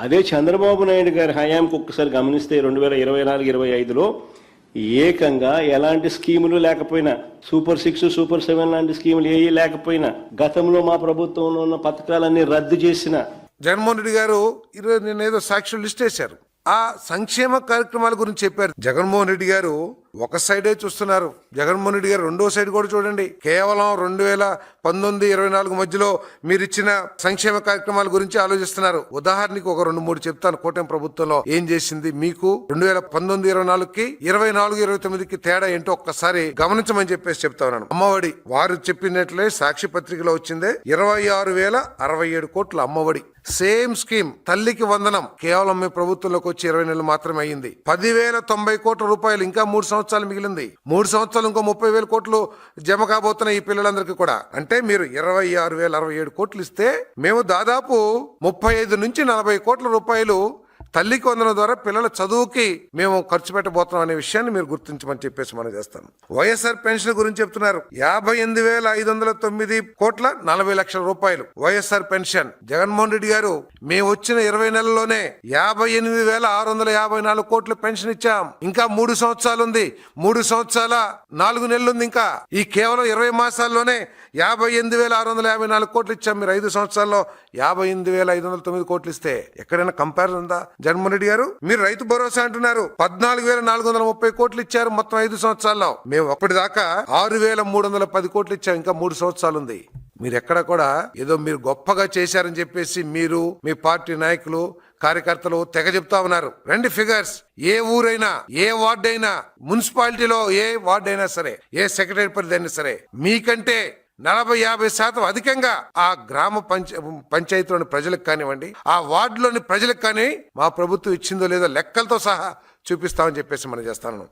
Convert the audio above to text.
అదే చంద్రబాబు నాయుడు గారి హయాంకి ఒక్కసారి గమనిస్తే 2024-25లో ఏకంగా ఎలాంటి స్కీములు లేకపోయినా, సూపర్ 6, సూపర్ 7 లాంటి స్కీములు ఏవి లేకపోయినా, గతంలో మా ప్రభుత్వంలో ఉన్న పథకాలన్నీ రద్దు చేసిన జగన్మోహన్ రెడ్డి గారు ఈరోజు నేను ఏదో సాక్షులు లిస్ట్ వేశారు. ఆ సంక్షేమ కార్యక్రమాల గురించి చెప్పారు. జగన్మోహన్ రెడ్డి గారు ఒక సైడే చూస్తున్నారు. జగన్మోహన్ రెడ్డి గారు రెండో సైడ్ కూడా చూడండి. కేవలం 2019-24 మధ్యలో మీరు ఇచ్చిన సంక్షేమ కార్యక్రమాల గురించి ఆలోచిస్తున్నారు. ఉదాహరణకి ఒక 2-3 చెప్తాను. కూటమి ప్రభుత్వంలో ఏం చేసింది మీకు 2019-24కి 24-29కి తేడా ఏంటో ఒక్కసారి గమనించమని చెప్పేసి చెప్తా ఉన్నాను. అమ్మఒడి వారు చెప్పినట్లే సాక్షి పత్రికలో వచ్చిందే 26,067 కోట్ల అమ్మఒడి. సేమ్ స్కీమ్ తల్లికి వందనం కేవలం మీ ప్రభుత్వంలోకి వచ్చి 20 నెలలు మాత్రమే అయ్యింది. 10,090 కోట్ల రూపాయలు ఇంకా 3 సంవత్సరాలు మిగిలింది. 3 సంవత్సరాలు ఇంకో 30,000 కోట్లు జమ కాబోతున్నాయి ఈ పిల్లలందరికీ కూడా. అంటే మీరు 26,067 కోట్లు ఇస్తే మేము దాదాపు 35 నుంచి 40 కోట్ల రూపాయలు తల్లికి వందనం ద్వారా పిల్లల చదువుకి మేము ఖర్చు పెట్టబోతున్నాం అనే విషయాన్ని మీరు గుర్తించమని చెప్పేసి మనం చేస్తాం. వైఎస్ఆర్ పెన్షన్ గురించి చెప్తున్నారు. 58,509 కోట్ల 40 లక్షల రూపాయలు వైఎస్ఆర్ పెన్షన్. జగన్మోహన్ రెడ్డి గారు మేము వచ్చిన 20 నెలల్లోనే 58,654 కోట్ల పెన్షన్ ఇచ్చాం. ఇంకా 3 సంవత్సరాలు ఉంది. 3 సంవత్సరాల 4 నెలలు ఉంది. ఇంకా ఈ కేవలం 20 మాసాల్లోనే 58,654 కోట్లు ఇచ్చాం. మీరు 5 సంవత్సరాల్లో 58,509 కోట్లు ఇస్తే ఎక్కడైనా కంపారిజన్ ఉందా? జగన్మోహన్ రెడ్డి గారు మీరు రైతు భరోసా అంటున్నారు. 14,430 కోట్లు ఇచ్చారు మొత్తం 5 సంవత్సరాల్లో. మేము అప్పటిదాకా 6,310 కోట్లు ఇచ్చాం. ఇంకా 3 సంవత్సరాలు ఉంది. మీరు ఎక్కడ కూడా ఏదో మీరు గొప్పగా చేశారని చెప్పేసి మీరు మీ పార్టీ నాయకులు కార్యకర్తలు తెగ చెప్తా ఉన్నారు. రెండు ఫిగర్స్, ఏ ఊరైనా, ఏ వార్డు అయినా, మున్సిపాలిటీలో ఏ వార్డు అయినా సరే, ఏ సెక్రటరీ పరిధి అయినా సరే, మీకంటే 40-50% అధికంగా ఆ గ్రామ పంచాయతీలోని ప్రజలకు కానివ్వండి, ఆ వార్డులోని ప్రజలకు కానీ మా ప్రభుత్వం ఇచ్చిందో లేదో లెక్కలతో సహా చూపిస్తామని చెప్పేసి మనం చేస్తాను.